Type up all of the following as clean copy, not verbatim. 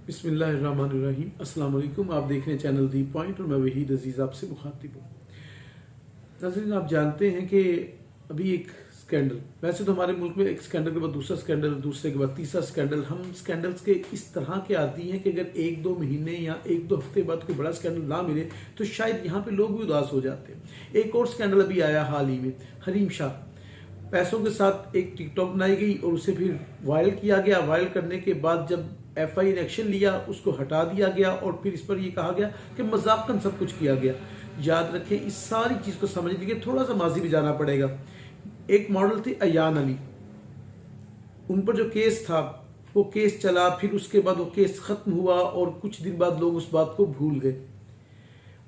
बिस्मिल्लाहिर्रहमानिर्रहीम। अस्सलाम वालेकुम। आप देख रहे हैं चैनल दी पॉइंट और मैं वहीद अजीज़ आपसे मुखातिब हूँ। नाज़रीन, आप जानते हैं कि अभी एक स्कैंडल, वैसे तो हमारे मुल्क में एक स्कैंडल के बाद दूसरा स्कैंडल, दूसरे के बाद तीसरा स्कैंडल, हम स्कैंडल्स के इस तरह के आती हैं कि अगर एक दो महीने या एक दो हफ्ते बाद कोई बड़ा स्कैंडल ना मिले तो शायद यहाँ पे लोग भी उदास हो जाते हैं। एक और स्कैंडल अभी आया हाल ही में, हरीम शाह पैसों के साथ एक टिकटॉक बनाई गई और उसे फिर वायरल किया गया। वायरल करने के बाद जब एफआई ने एक्शन लिया, उसको हटा दिया गया और फिर इस पर यह कहा गया कि मजाकन सब कुछ किया गया। याद रखें, इस सारी चीज़ को समझने के लिए थोड़ा सा माजी भी जाना पड़ेगा। एक मॉडल थी अयान अली, उन पर जो केस था वो केस चला, फिर उसके बाद वो केस खत्म हुआ और कुछ दिन बाद लोग उस बात को भूल गए।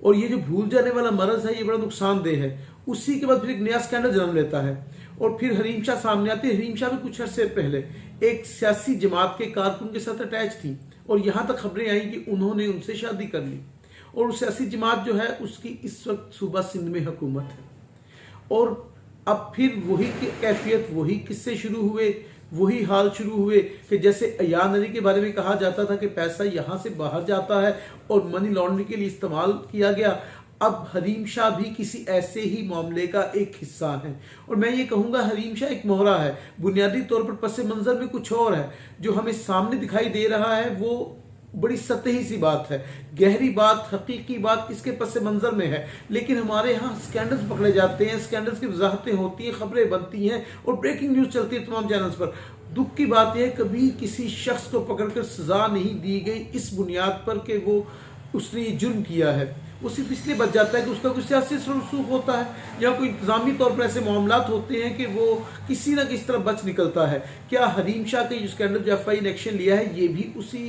और ये जो भूल जाने वाला मरज है ये बड़ा नुकसानदेह है। उसी के बाद फिर एक नया स्कैंडल जन्म लेता है और फिर हरीम शाह सामने आती है। हरीम शाह भी कुछ अर्से पहले एक सियासी जमात के कारकुन के साथ अटैच थी और यहाँ तक खबरें आई कि उन्होंने उनसे शादी कर ली और उस सियासी जमात जो है उसकी इस वक्त सूबा सिंध में हुकूमत है। और अब फिर वही कैफियत, वही किस्से शुरू हुए, वही हाल शुरू हुए कि जैसे अयान अली के बारे में कहा जाता था कि पैसा यहाँ से बाहर जाता है और मनी लॉन्ड्रिंग के लिए इस्तेमाल किया गया। अब हरीम शाह भी किसी ऐसे ही मामले का एक हिस्सा है और मैं ये कहूँगा हरीम शाह एक मोहरा है। बुनियादी तौर पर पस मंजर में कुछ और है, जो हमें सामने दिखाई दे रहा है वो बड़ी सतही सी बात है। गहरी बात, हकीकी बात इसके पस मंजर में है। लेकिन हमारे यहाँ स्कैंडल्स पकड़े जाते हैं, स्कैंडल्स की वजाहतें होती हैं, खबरें बनती हैं और ब्रेकिंग न्यूज़ चलती है तमाम चैनल्स पर। दुख की बात यह कभी किसी शख्स को पकड़कर सजा नहीं दी गई इस बुनियाद पर कि वो उसने ये जुर्म किया है। वो सिर्फ इसलिए बच जाता है कि उसका कोई सियासी रसूख होता है या कोई इंतजामी तौर पर ऐसे मामलात होते हैं कि वो किसी ना किसी तरह बच निकलता है। क्या हरीम शाह के जो स्कैंडल जो एफआई ने एक्शन लिया है ये भी उसी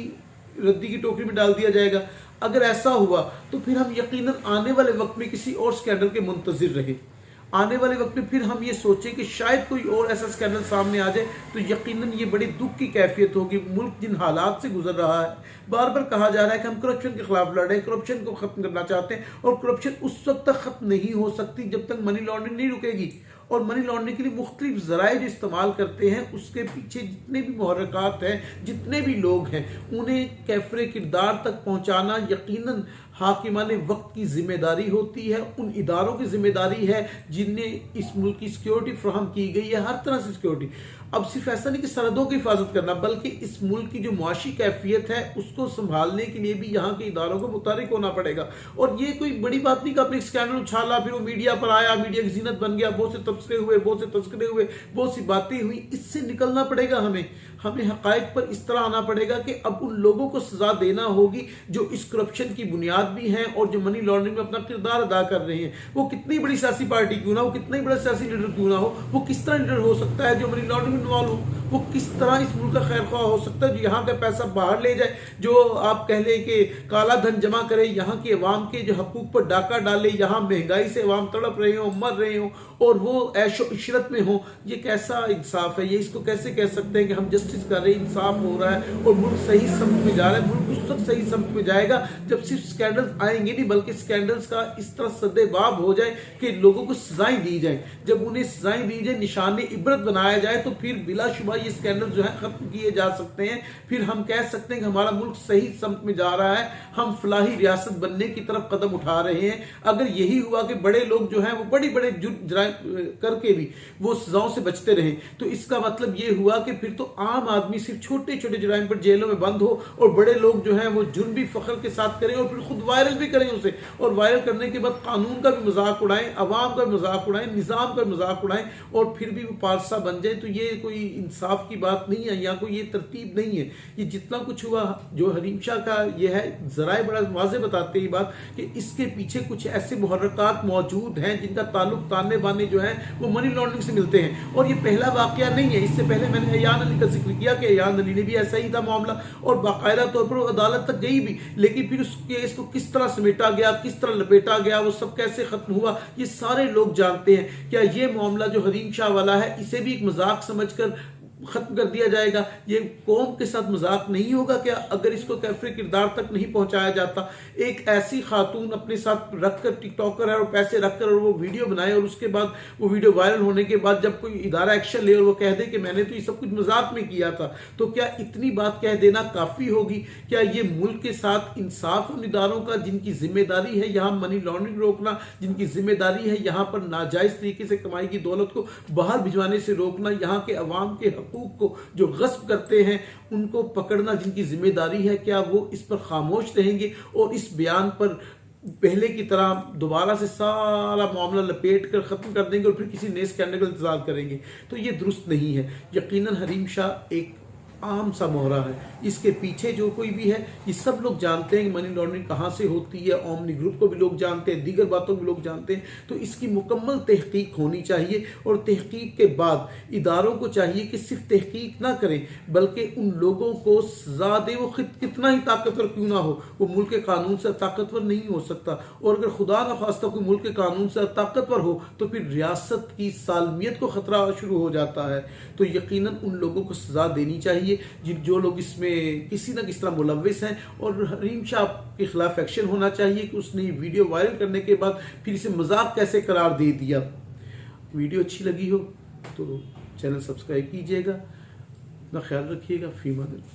रद्दी की टोकरी में डाल दिया जाएगा? अगर ऐसा हुआ तो फिर हम यकीनन आने वाले वक्त में किसी और स्कैंडल के मुंतजिर रहे। आने वाले वक्त में फिर हम ये सोचें कि शायद कोई और ऐसा स्कैंडल सामने आ जाए तो यकीनन ये बड़ी दुख की कैफियत होगी। मुल्क जिन हालात से गुजर रहा है, बार बार कहा जा रहा है कि हम करप्शन के खिलाफ लड़ रहे हैं, करप्शन को खत्म करना चाहते हैं और करप्शन उस वक्त तक खत्म नहीं हो सकती जब तक मनी लॉन्ड्रिंग नहीं रुकेगी। और मनी लॉन्ड्रिंग के लिए मुख्तलिफ ज़राए जो इस्तेमाल करते हैं उसके पीछे जितने भी मुहर्रिकात हैं, जितने भी लोग हैं, उन्हें कैफरे किरदार तक पहुँचाना यकीनन हाकिमाने वक्त की जिम्मेदारी होती है। उन इदारों की जिम्मेदारी है जिन्हें इस मुल्क की सिक्योरिटी फ्राहम की गई है, हर तरह से सिक्योरिटी। अब सिर्फ ऐसा नहीं कि सरहदों की हिफाजत करना, बल्कि इस मुल्क की जो मुआशी कैफियत है उसको संभालने के लिए भी यहाँ के इदारों को मुतारिक होना पड़ेगा। और ये कोई बड़ी बात नहीं कि अपने स्कैंडल उछाला, फिर वो मीडिया पर आया, मीडिया की जीनत बन गया, बहुत से तबसरे हुए, बहुत से तस्करे हुए, बहुत सी बातें हुई। इससे निकलना पड़ेगा हमें हकायक पर इस तरह आना पड़ेगा कि अब उन लोगों को सजा देना होगी जो इस करप्शन की बुनियाद भी हैं और जो मनी लॉन्ड्रिंग में अपना किरदार अदा कर रहे हैं। वो कितनी बड़ी सियासी पार्टी क्यों ना हो, कितना ही बड़ा सियासी लीडर क्यों ना हो, वो किस तरह लीडर हो सकता है जो मनी लॉन्ड्रिंग में इन्वॉल्व हो? वो किस तरह इस मुल्क का खैर ख्वाह हो सकता है जो यहाँ का पैसा बाहर ले जाए, जो आप कह लें कि काला धन जमा करे, यहाँ की अवाम के जो हकूक पर डाका डाले, यहाँ महंगाई से अवाम तड़प रहे हो, मर रहे हो और वो ऐशो इशरत में हो। ये कैसा इंसाफ है? ये इसको कैसे कह सकते हैं कि हम जस्टिस कर रहे हैं, इंसाफ हो रहा है और मुल्क सही समत में जा रहा है? मुल्क उस वक्त सही समत में जाएगा जब सिर्फ स्कैंडल्स आएंगे नहीं, बल्कि स्कैंडल्स का इस तरह सद्देबाब हो जाए कि लोगों को सजाएं दी जाए। जब उन्हें सजाएं दी जाए, निशान इबरत बनाया जाए, तो फिर बिलाशुबा ये स्कैंडल जो है खत्म किए जा सकते हैं। फिर हम कह सकते हैं कि हमारा मुल्क सही समत में जा रहा है, हम फलाही रियासत बनने की तरफ कदम उठा रहे हैं। अगर यही हुआ कि बड़े लोग जो हैं वो बड़ी बड़े जुर्म करके भी वो सजाओं से बचते रहे, तो इसका मतलब ये हुआ कि फिर तो आम आदमी सिर्फ छोटे छोटे जुर्म पर जेलों में बंद हो और बड़े लोग जो हैं वो जुर्म भी फख्र के साथ करें और फिर खुद वायरल भी करें उसे, और वायरल करने के बाद कानून का भी मजाक उड़ाएं, अवाम का भी मजाक उड़ाएं, निज़ाम का मजाक उड़ाएं और फिर भी वो पारसा बन जाए। तो ये कोई इंसाफ की बात नहीं है या कोई ये तरतीब नहीं है। ये जितना कुछ हुआ जो हरीम शाह का ये है, ज़राए बड़ा वाज़े बताते हैं बात कि इसके पीछे कुछ ऐसे मुहर्रिकात मौजूद हैं जिनका ताल्लुक ताने बाने जो है वो मनी लॉन्ड्रिंग से मिलते हैं। और ये पहला वाकया नहीं है, इससे पहले मैंने अयान अली का जिक्र किया कि अयान अली ने भी ऐसा ही था मामला और बाकायदा तौर पर वो अदालत तक गई भी, लेकिन फिर उस केस को किस तरह समेटा गया, किस तरह लपेटा गया, वो सब कैसे खत्म हुआ, ये सारे लोग जानते हैं। क्या ये मामला जो हरीम शाह वाला है इसे भी एक मजाक समझकर ختم کر دیا جائے گا۔ یہ قوم کے ساتھ مذاق نہیں ہوگا کیا اگر اس کو کیفر کردار تک نہیں پہنچایا جاتا؟ ایک ایسی خاتون اپنے ساتھ رکھ کر ٹک ٹاکر ہے اور پیسے رکھ کر اور وہ ویڈیو بنائے اور اس کے بعد وہ ویڈیو وائرل ہونے کے بعد جب کوئی ادارہ ایکشن لے اور وہ کہہ دے کہ میں نے تو یہ سب کچھ مذاق میں کیا تھا، تو کیا اتنی بات کہہ دینا کافی ہوگی؟ کیا یہ ملک کے ساتھ انصاف ان اداروں کا جن کی ذمہ داری ہے یہاں منی لانڈرنگ روکنا، جن کی ذمہ داری ہے یہاں پر ناجائز طریقے سے کمائی کی دولت کو باہر بھجوانے سے روکنا، یہاں کے عوام کے حقوق کو جو غصب کرتے ہیں ان کو پکڑنا جن کی ذمہ داری ہے، کیا وہ اس پر خاموش رہیں گے اور اس بیان پر پہلے کی طرح دوبارہ سے سارا معاملہ لپیٹ کر ختم کر دیں گے اور پھر کسی نئے اسکینڈل کا انتظار کریں گے؟ تو یہ درست نہیں ہے۔ یقیناً حریم شاہ ایک عام سا مہرہ ہے، اس کے پیچھے جو کوئی بھی ہے یہ سب لوگ جانتے ہیں کہ منی لانڈرنگ کہاں سے ہوتی ہے، اومنی گروپ کو بھی لوگ جانتے ہیں، دیگر باتوں کو بھی لوگ جانتے ہیں۔ تو اس کی مکمل تحقیق ہونی چاہیے اور تحقیق کے بعد اداروں کو چاہیے کہ صرف تحقیق نہ کریں بلکہ ان لوگوں کو سزا دیں، وہ کتنا ہی طاقتور کیوں نہ ہو، وہ ملک کے قانون سے طاقتور نہیں ہو سکتا، اور اگر خدا نخواستہ کوئی ملک کے قانون سے طاقتور ہو تو پھر ریاست کی سالمیت کو خطرہ شروع ہو جاتا ہے۔ تو یقیناً ان لوگوں کو سزا دینی چاہیے جو لوگ اس میں کسی نہ کس طرح ملوث ہیں، اور حریم شاہ کے خلاف ایکشن ہونا چاہیے کہ اس نے ویڈیو وائرل کرنے کے بعد پھر اسے مذاق کیسے قرار دے دیا۔ ویڈیو اچھی لگی ہو تو چینل سبسکرائب کیجئے گا، اپنا خیال رکھیے گا، فی امان اللہ۔